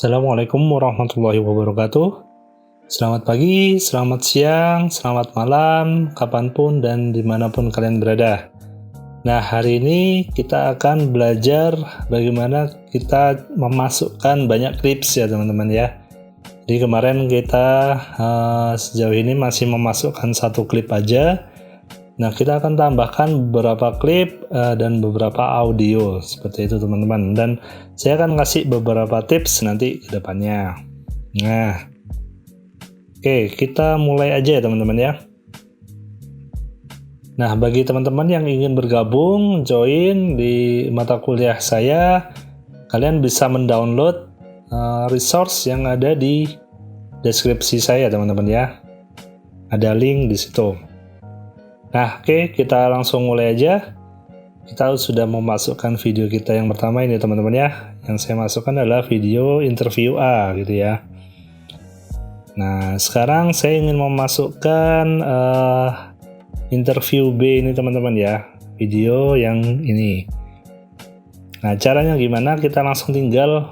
Assalamualaikum warahmatullahi wabarakatuh. Selamat pagi, selamat siang, selamat malam, kapanpun dan dimanapun kalian berada. Nah, hari ini kita akan belajar bagaimana kita memasukkan banyak clips ya teman-teman ya. Jadi kemarin kita sejauh ini masih memasukkan satu klip aja. Nah, kita akan tambahkan beberapa klip dan beberapa audio seperti itu teman-teman. Dan saya akan kasih beberapa tips nanti ke depannya. Nah, oke, kita mulai aja ya teman-teman ya. Nah, bagi teman-teman yang ingin bergabung, join di mata kuliah saya, kalian bisa mendownload resource yang ada di deskripsi saya teman-teman ya. Ada link di situ. Nah, oke, kita langsung mulai aja. Kita sudah memasukkan video kita yang pertama ini teman-teman ya. Yang saya masukkan adalah video interview A gitu ya. Nah, sekarang saya ingin memasukkan interview B ini teman-teman ya. Video yang ini. Nah, caranya gimana? Kita langsung tinggal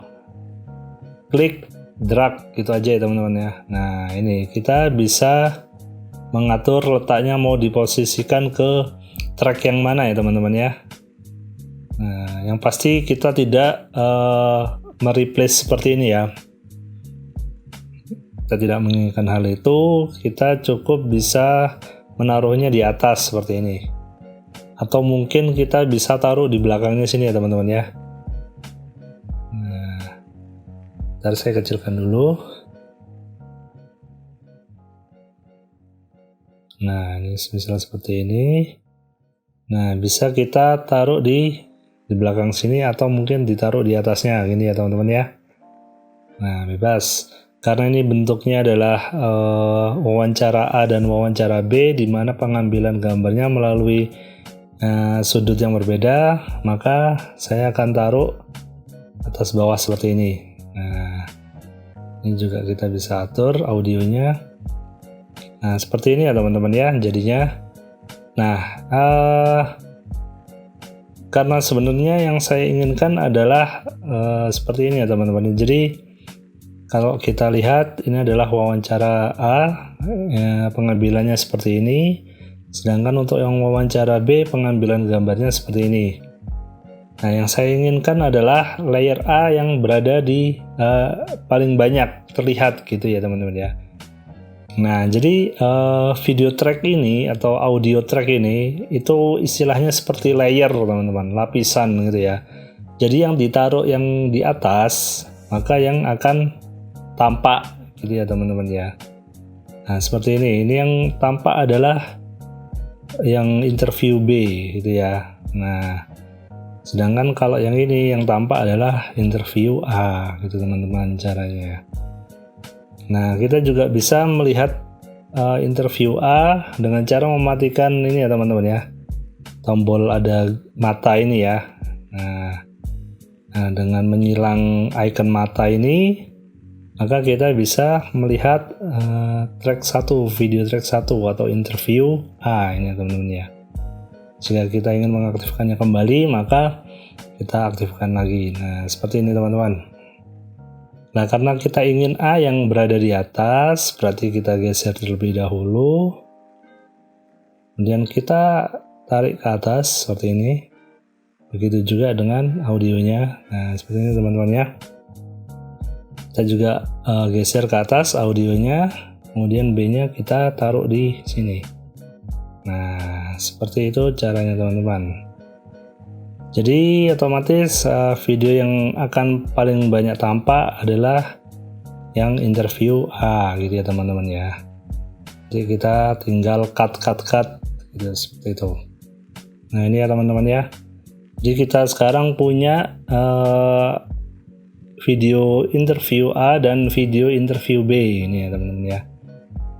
klik drag gitu aja ya teman-teman ya. Nah, ini kita bisa mengatur letaknya mau diposisikan ke track yang mana ya teman-teman ya. Nah, yang pasti kita tidak mereplace seperti ini ya. Kita tidak menginginkan hal itu. Kita cukup bisa menaruhnya di atas seperti ini. Atau mungkin kita bisa taruh di belakangnya sini ya teman-teman ya. Nah, ntar saya kecilkan dulu. Nah, ini misal seperti ini. Nah, bisa kita taruh di belakang sini atau mungkin ditaruh di atasnya gini ya teman-teman ya. Nah, bebas. Karena ini bentuknya adalah wawancara A dan wawancara B, di mana pengambilan gambarnya melalui sudut yang berbeda, maka saya akan taruh atas bawah seperti ini. Nah, ini juga kita bisa atur audionya. Nah, seperti ini ya teman-teman ya jadinya. Nah, karena sebenarnya yang saya inginkan adalah seperti ini ya teman-teman. Jadi kalau kita lihat ini adalah wawancara A, pengambilannya seperti ini. Sedangkan untuk yang wawancara B, pengambilan gambarnya seperti ini. Nah, yang saya inginkan adalah layer A yang berada di paling banyak terlihat gitu ya teman-teman ya. Nah, jadi video track ini atau audio track ini itu istilahnya seperti layer teman-teman, lapisan gitu ya. Jadi yang ditaruh yang di atas, maka yang akan tampak gitu ya teman-teman ya. Nah, seperti ini. Ini yang tampak adalah yang interview B gitu ya. Nah, sedangkan kalau yang ini yang tampak adalah interview A gitu teman-teman caranya. Nah, kita juga bisa melihat interview A dengan cara mematikan ini ya teman-teman ya. Tombol ada mata ini ya. Nah, dengan menyilang icon mata ini, maka kita bisa melihat track 1, video track 1 atau interview A ini ya teman-teman ya. Jika kita ingin mengaktifkannya kembali, maka kita aktifkan lagi. Nah, seperti ini teman-teman. Nah, karena kita ingin A yang berada di atas, berarti kita geser terlebih dahulu. Kemudian kita tarik ke atas seperti ini. Begitu juga dengan audionya. Nah, seperti ini teman-teman ya. Kita juga geser ke atas audionya. Kemudian B-nya kita taruh di sini. Nah, seperti itu caranya teman-teman. Jadi otomatis video yang akan paling banyak tampak adalah yang interview A gitu ya teman-teman ya. Jadi kita tinggal cut gitu, seperti itu. Nah, ini ya teman-teman ya. Jadi kita sekarang punya video interview A dan video interview B ini ya teman-teman ya.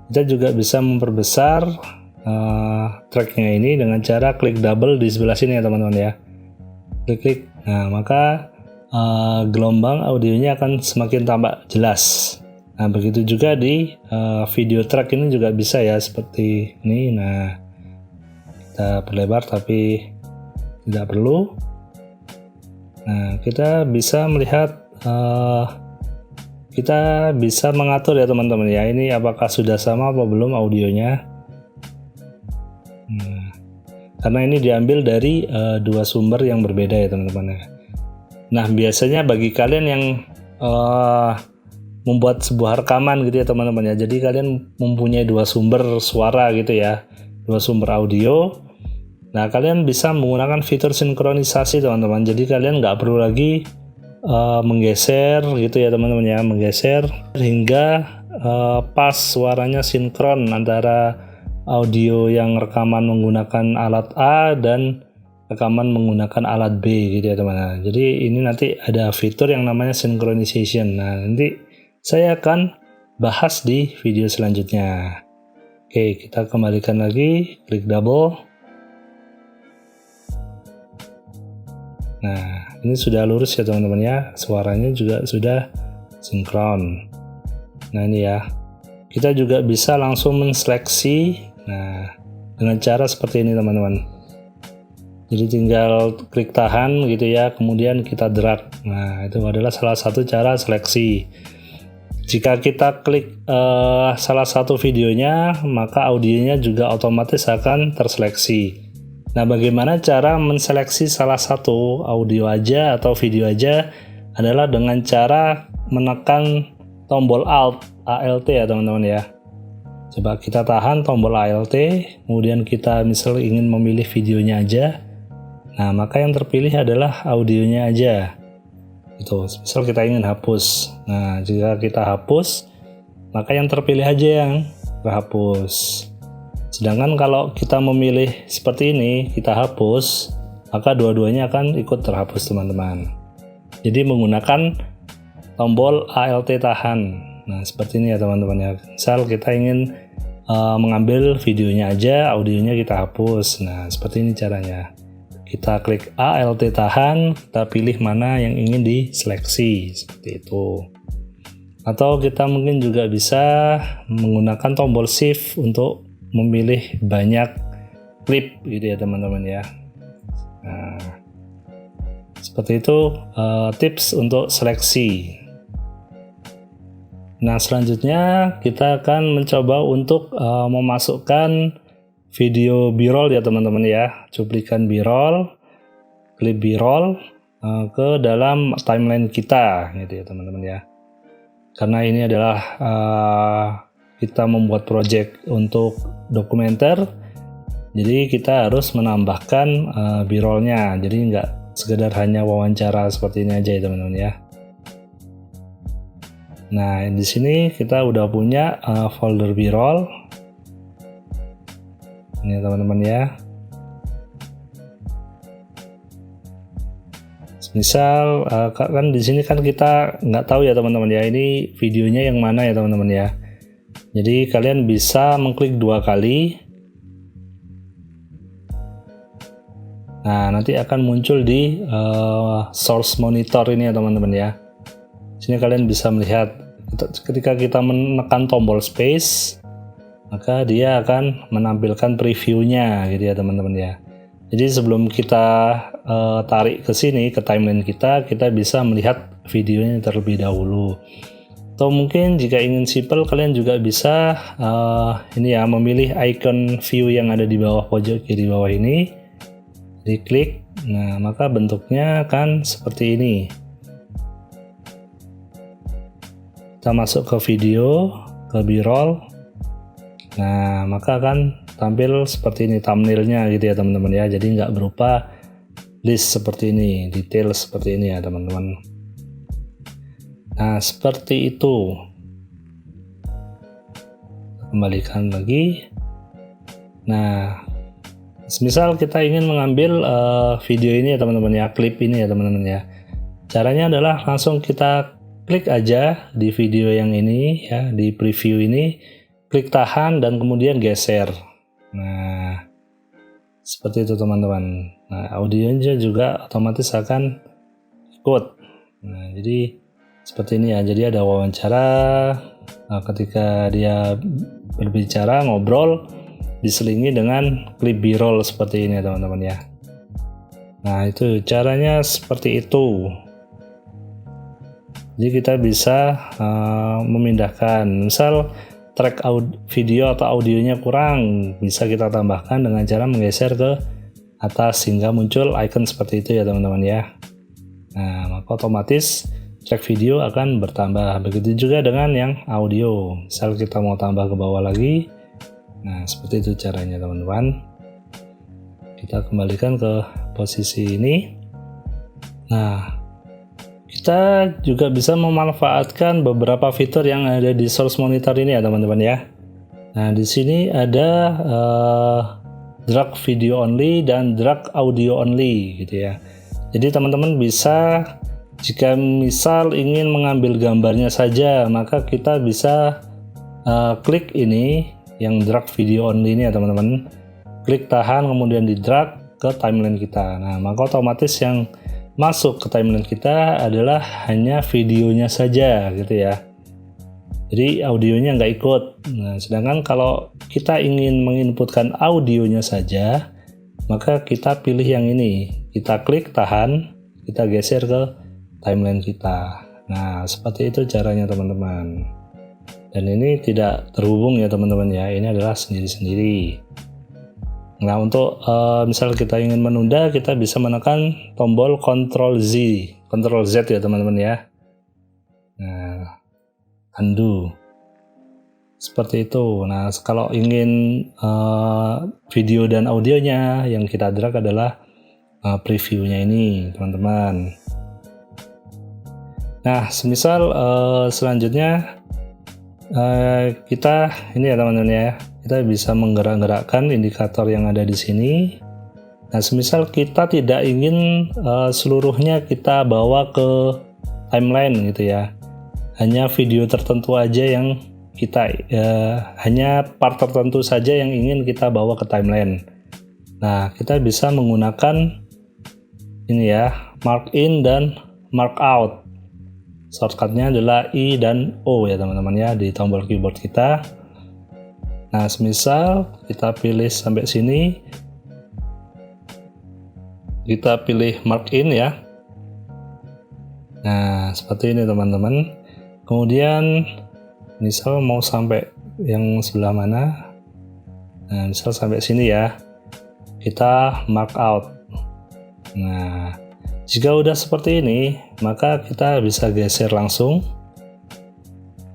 Kita juga bisa memperbesar tracknya ini dengan cara klik double di sebelah sini ya teman-teman ya. Klik. Nah, maka gelombang audionya akan semakin tampak jelas. Nah, begitu juga di video track ini juga bisa ya seperti ini. Nah, kita perlebar tapi tidak perlu. Nah, kita bisa melihat kita bisa mengatur ya teman-teman ya, ini apakah sudah sama apa belum audionya. Karena ini diambil dari dua sumber yang berbeda ya teman-teman. Nah, biasanya bagi kalian yang membuat sebuah rekaman gitu ya teman-teman ya, jadi kalian mempunyai dua sumber suara gitu ya, dua sumber audio. Nah, kalian bisa menggunakan fitur sinkronisasi teman-teman, jadi kalian nggak perlu lagi menggeser gitu ya teman-teman ya, menggeser hingga pas suaranya sinkron antara audio yang rekaman menggunakan alat A dan rekaman menggunakan alat B gitu ya teman-teman. Jadi ini nanti ada fitur yang namanya synchronization. Nah, nanti saya akan bahas di video selanjutnya. Oke, kita kembalikan lagi, klik double. Nah, ini sudah lurus ya teman-teman ya, suaranya juga sudah sinkron. Nah, ini ya, kita juga bisa langsung menseleksi, nah, dengan cara seperti ini teman-teman. Jadi tinggal klik tahan gitu ya, kemudian kita drag. Nah, itu adalah salah satu cara seleksi. Jika kita klik salah satu videonya, maka audionya juga otomatis akan terseleksi. Nah, bagaimana cara menseleksi salah satu audio aja atau video aja adalah dengan cara menekan tombol Alt, ALT ya teman-teman ya. Coba kita tahan tombol ALT, kemudian kita misal ingin memilih videonya aja. Nah, maka yang terpilih adalah audionya aja. Itu, misal kita ingin hapus. Nah, jika kita hapus, maka yang terpilih aja yang terhapus. Sedangkan kalau kita memilih seperti ini, kita hapus, maka dua-duanya akan ikut terhapus teman-teman. Jadi menggunakan tombol ALT tahan. Nah, seperti ini ya teman-teman ya. Misal kita ingin mengambil videonya aja, audionya kita hapus. Nah, seperti ini caranya. Kita klik ALT tahan, kita pilih mana yang ingin diseleksi, seperti itu. Atau kita mungkin juga bisa menggunakan tombol shift untuk memilih banyak klip gitu ya teman-teman ya. Nah, seperti itu tips untuk seleksi. Nah, selanjutnya kita akan mencoba untuk memasukkan video B-roll ya teman-teman ya, cuplikan B-roll, klip B-roll ke dalam timeline kita gitu ya teman-teman ya. Karena ini adalah kita membuat project untuk dokumenter, jadi kita harus menambahkan B-rollnya, jadi nggak sekedar hanya wawancara seperti ini aja ya teman-teman ya. Nah, di sini kita udah punya folder B-roll ini teman-teman ya. Misal kan di sini kan kita nggak tahu ya teman-teman ya, ini videonya yang mana ya teman-teman ya. Jadi kalian bisa mengklik 2 kali. Nah, nanti akan muncul di source monitor ini ya teman-teman ya. Sini kalian bisa melihat ketika kita menekan tombol space, maka dia akan menampilkan previewnya gitu ya teman-teman ya. Jadi sebelum kita tarik ke sini ke timeline kita bisa melihat videonya terlebih dahulu. Atau mungkin jika ingin simple, kalian juga bisa ini ya, memilih icon view yang ada di bawah pojok kiri bawah ini, diklik. Nah, maka bentuknya akan seperti ini. Kita masuk ke video, ke B-roll. Nah, maka akan tampil seperti ini thumbnailnya gitu ya teman-teman ya. Jadi nggak berupa list seperti ini, detail seperti ini ya teman-teman. Nah, seperti itu. Kembalikan lagi. Nah, misal kita ingin mengambil video ini ya teman-teman ya, klip ini ya teman-teman ya. Caranya adalah langsung kita klik aja di video yang ini ya, di preview ini, klik tahan dan kemudian geser. Nah, seperti itu teman-teman. Nah, audionya juga otomatis akan ikut. Nah, jadi seperti ini ya. Jadi ada wawancara, ketika dia berbicara, ngobrol, diselingi dengan klip B-roll seperti ini ya teman-teman ya. Nah, itu caranya seperti itu. Jadi kita bisa memindahkan, misal track video atau audionya kurang, bisa kita tambahkan dengan cara menggeser ke atas sehingga muncul icon seperti itu ya teman-teman ya. Nah, maka otomatis track video akan bertambah. Begitu juga dengan yang audio. Misal kita mau tambah ke bawah lagi. Nah, seperti itu caranya teman-teman. Kita kembalikan ke posisi ini. Nah, kita juga bisa memanfaatkan beberapa fitur yang ada di source monitor ini ya teman-teman ya. Nah, di sini ada drag video only dan drag audio only gitu ya. Jadi teman-teman bisa, jika misal ingin mengambil gambarnya saja, maka kita bisa klik ini yang drag video only ini ya teman-teman. Klik tahan kemudian di drag ke timeline kita. Nah, maka otomatis yang masuk ke timeline kita adalah hanya videonya saja gitu ya. Jadi audionya nggak ikut. Nah, sedangkan kalau kita ingin menginputkan audionya saja, maka kita pilih yang ini. Kita klik tahan, kita geser ke timeline kita. Nah, seperti itu caranya teman-teman. Dan ini tidak terhubung ya teman-teman ya. Ini adalah sendiri-sendiri. Nah, untuk misal kita ingin menunda, kita bisa menekan tombol Ctrl Z ya teman-teman ya. Nah, undo. Seperti itu. Nah, kalau ingin video dan audionya, yang kita drag adalah previewnya ini teman-teman. Nah, semisal selanjutnya kita ini ya teman-teman ya, kita bisa menggerak-gerakkan indikator yang ada di sini. Nah, semisal kita tidak ingin seluruhnya kita bawa ke timeline gitu ya, hanya video tertentu aja yang kita hanya part tertentu saja yang ingin kita bawa ke timeline. Nah, kita bisa menggunakan ini ya, mark in dan mark out. Shortcutnya adalah I dan O ya teman-teman ya di tombol keyboard kita. Nah, semisal kita pilih sampai sini, kita pilih mark in ya. Nah, seperti ini teman-teman. Kemudian misal mau sampai yang sebelah mana, nah misal sampai sini ya, kita mark out. Nah, jika udah seperti ini, maka kita bisa geser langsung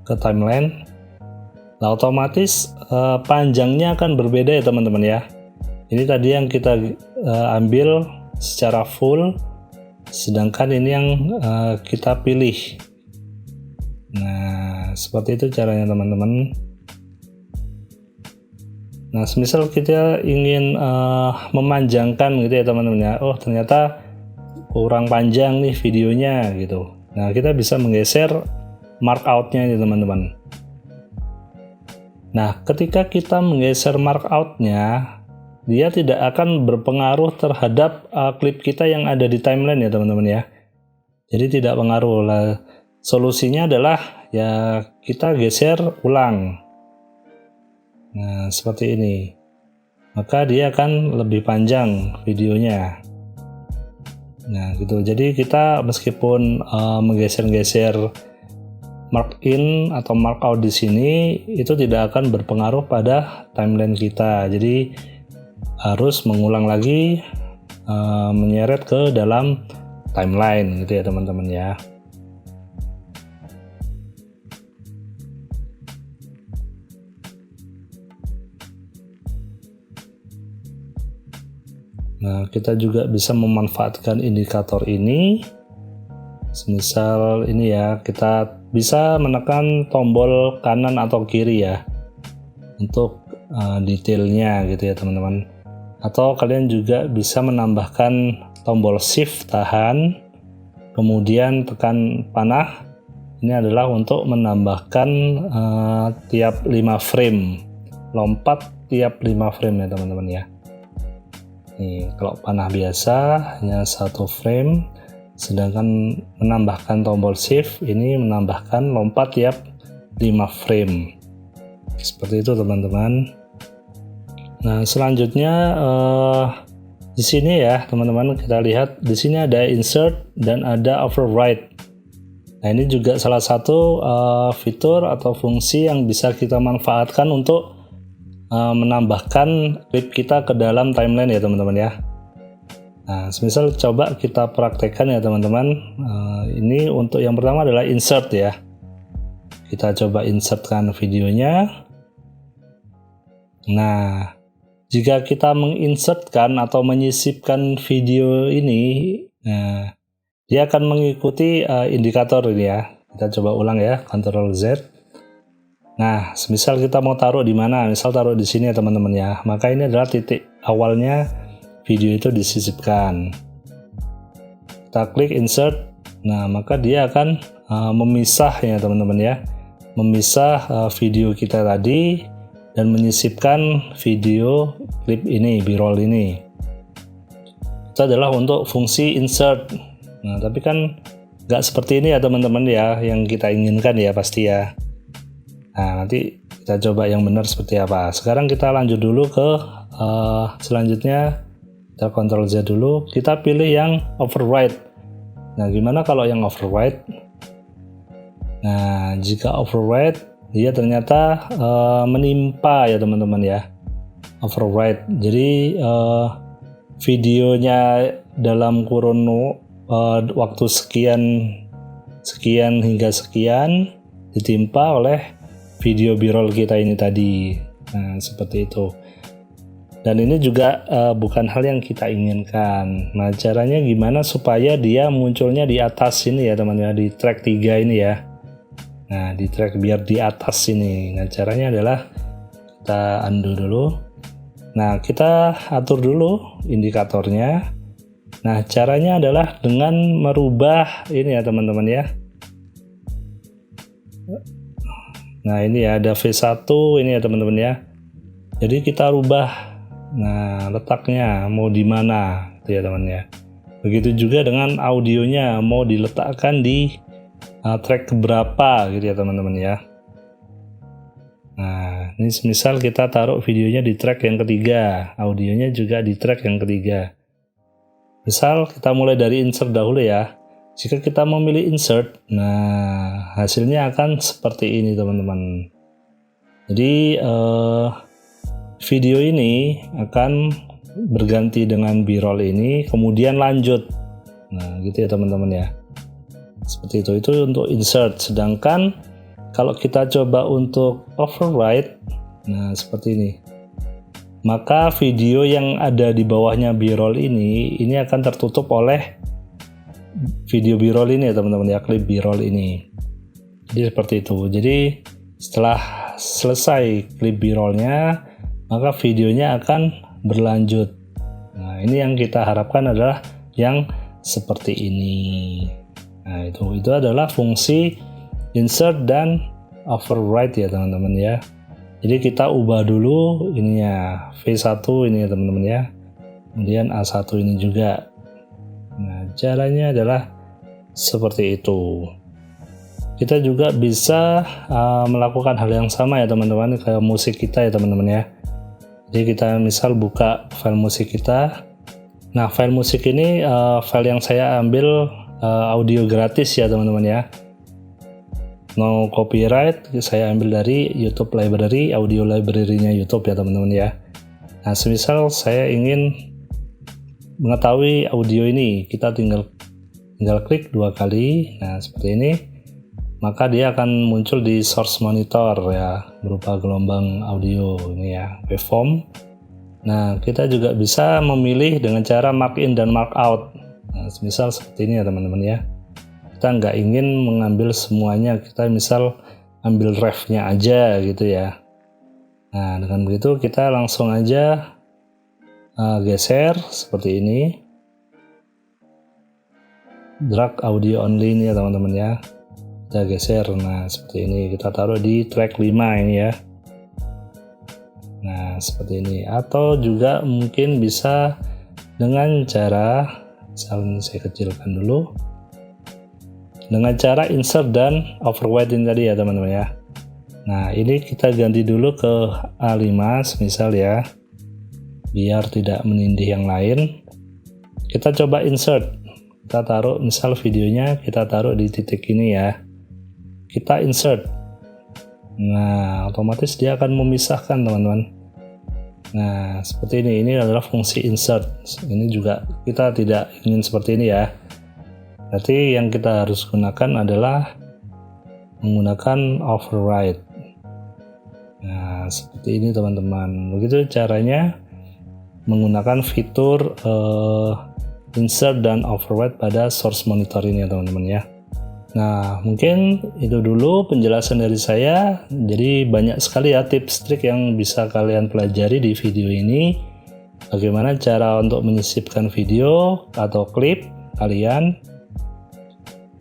ke timeline. Nah, otomatis panjangnya akan berbeda ya teman-teman ya. Ini tadi yang kita ambil secara full, sedangkan ini yang kita pilih. Nah, seperti itu caranya teman-teman. Nah, semisal kita ingin memanjangkan gitu ya teman-teman ya. Oh, ternyata kurang panjang nih videonya gitu. Nah, kita bisa menggeser mark out-nya nih teman-teman. Nah, ketika kita menggeser mark out-nya, dia tidak akan berpengaruh terhadap klip kita yang ada di timeline ya teman-teman ya. Jadi tidak pengaruh lah. Solusinya adalah ya kita geser ulang. Nah, seperti ini. Maka dia akan lebih panjang videonya. Nah, gitu. Jadi kita meskipun menggeser-geser mark in atau mark out di sini, itu tidak akan berpengaruh pada timeline kita. Jadi harus mengulang lagi menyeret ke dalam timeline gitu ya teman-teman ya. Nah, kita juga bisa memanfaatkan indikator ini. Semisal ini ya, kita bisa menekan tombol kanan atau kiri ya untuk detailnya gitu ya teman-teman. Atau kalian juga bisa menambahkan tombol shift tahan, kemudian tekan panah. Ini adalah untuk menambahkan tiap 5 frame, lompat tiap 5 frame ya teman-teman ya. Nih, kalau panah biasa hanya 1 frame, sedangkan menambahkan tombol shift ini menambahkan lompat tiap 5 frame. Seperti itu teman-teman. Nah, selanjutnya di sini ya teman-teman, kita lihat di sini ada insert dan ada override. Nah, ini juga salah satu fitur atau fungsi yang bisa kita manfaatkan untuk menambahkan klip kita ke dalam timeline ya teman-teman ya. Nah, misal coba kita praktekkan ya teman-teman. Ini untuk yang pertama adalah insert ya. Kita coba insertkan videonya. Nah, jika kita menginsertkan atau menyisipkan video ini, dia akan mengikuti indikator ini ya. Kita coba ulang ya, Ctrl Z. Nah, misal kita mau taruh di mana? Misal taruh di sini ya teman-teman ya. Maka ini adalah titik awalnya video itu disisipkan. Kita klik insert. Nah, maka dia akan memisah ya teman-teman ya. Memisah video kita tadi dan menyisipkan video klip ini, B-roll ini. Itu adalah untuk fungsi insert. Nah, tapi kan nggak seperti ini ya teman-teman ya, yang kita inginkan ya pasti ya. Nah, nanti kita coba yang benar seperti apa. Sekarang kita lanjut dulu ke selanjutnya. Kita Ctrl Z dulu. Kita pilih yang override. Nah, gimana kalau yang override? Nah, jika override, dia ternyata menimpa ya teman-teman ya. Override. Jadi videonya dalam kurun waktu sekian hingga sekian ditimpa oleh video B-roll kita ini tadi. Nah, seperti itu. Dan ini juga bukan hal yang kita inginkan. Nah, caranya gimana supaya dia munculnya di atas ini ya teman-teman, di track 3 ini ya. Nah, di track biar di atas ini. Nah, caranya adalah kita undo dulu. Nah, kita atur dulu indikatornya. Nah, caranya adalah dengan merubah ini ya teman-teman ya. Nah, ini ya ada V1 ini ya teman-teman ya. Jadi kita rubah. Nah, letaknya mau di mana gitu ya teman ya. Begitu juga dengan audionya, mau diletakkan di track berapa gitu ya teman-teman ya. Nah, ini misal kita taruh videonya di track yang ketiga, audionya juga di track yang ketiga. Misal kita mulai dari insert dahulu ya. Jika kita memilih insert, nah hasilnya akan seperti ini teman-teman. Jadi video ini akan berganti dengan B-roll ini, kemudian lanjut. Nah, gitu ya teman-teman ya. Seperti itu untuk insert. Sedangkan kalau kita coba untuk override, nah seperti ini. Maka video yang ada di bawahnya B-roll ini akan tertutup oleh video B-roll ini ya teman-teman ya, klip B-roll ini. Jadi seperti itu. Jadi setelah selesai klip B-rollnya, maka videonya akan berlanjut. Nah, ini yang kita harapkan adalah yang seperti ini. Nah, itu adalah fungsi insert dan override ya teman-teman ya. Jadi kita ubah dulu ininya, V1 ini ya teman-teman ya. Kemudian A1 ini juga. Nah, caranya adalah seperti itu. Kita juga bisa melakukan hal yang sama ya teman-teman ke musik kita ya teman-teman ya. Jadi kita misal buka file musik kita. Nah, file musik ini file yang saya ambil audio gratis ya teman-teman ya. No copyright, saya ambil dari YouTube Library, audio library-nya YouTube ya teman-teman ya. Nah, semisal saya ingin mengetahui audio ini, kita tinggal klik 2 kali. Nah, seperti ini. Maka dia akan muncul di source monitor ya, berupa gelombang audio ini ya, waveform. Nah, kita juga bisa memilih dengan cara mark in dan mark out. Nah, misal seperti ini ya teman-teman ya. Kita nggak ingin mengambil semuanya, kita misal ambil ref-nya aja gitu ya. Nah, dengan begitu kita langsung aja geser seperti ini. Drag audio only ini ya teman-teman ya. Kita geser, nah seperti ini, kita taruh di track 5 ini ya. Nah, seperti ini. Atau juga mungkin bisa dengan cara, misalnya saya kecilkan dulu, dengan cara insert dan override ini tadi ya teman-teman ya. Nah, ini kita ganti dulu ke A5 misal ya, biar tidak menindih yang lain. Kita coba insert. Kita taruh misal videonya kita taruh di titik ini ya. Kita insert. Nah, otomatis dia akan memisahkan teman-teman. Nah, seperti ini. Ini adalah fungsi insert. Ini juga kita tidak ingin seperti ini ya. Berarti yang kita harus gunakan adalah menggunakan override. Nah, seperti ini teman-teman. Begitu caranya menggunakan fitur insert dan override pada source monitor ini ya teman-teman ya. Nah, mungkin itu dulu penjelasan dari saya. Jadi banyak sekali ya tips trik yang bisa kalian pelajari di video ini. Bagaimana cara untuk menyisipkan video atau klip kalian.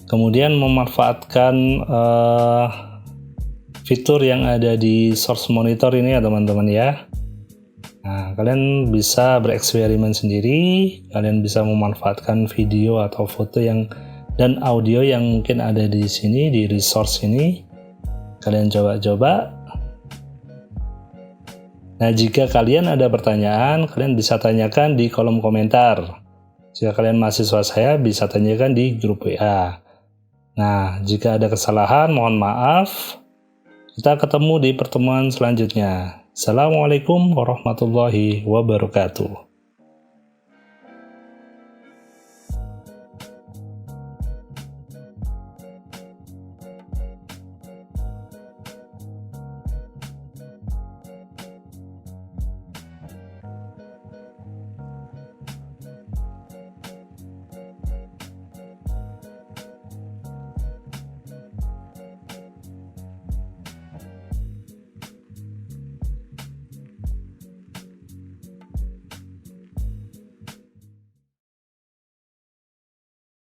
Kemudian memanfaatkan fitur yang ada di source monitor ini ya teman-teman ya. Nah, kalian bisa bereksperimen sendiri, kalian bisa memanfaatkan video atau foto dan audio yang mungkin ada di sini, di resource ini. Kalian coba-coba. Nah, jika kalian ada pertanyaan, kalian bisa tanyakan di kolom komentar. Jika kalian mahasiswa saya, bisa tanyakan di grup WA. Nah, jika ada kesalahan, mohon maaf. Kita ketemu di pertemuan selanjutnya. Assalamualaikum warahmatullahi wabarakatuh.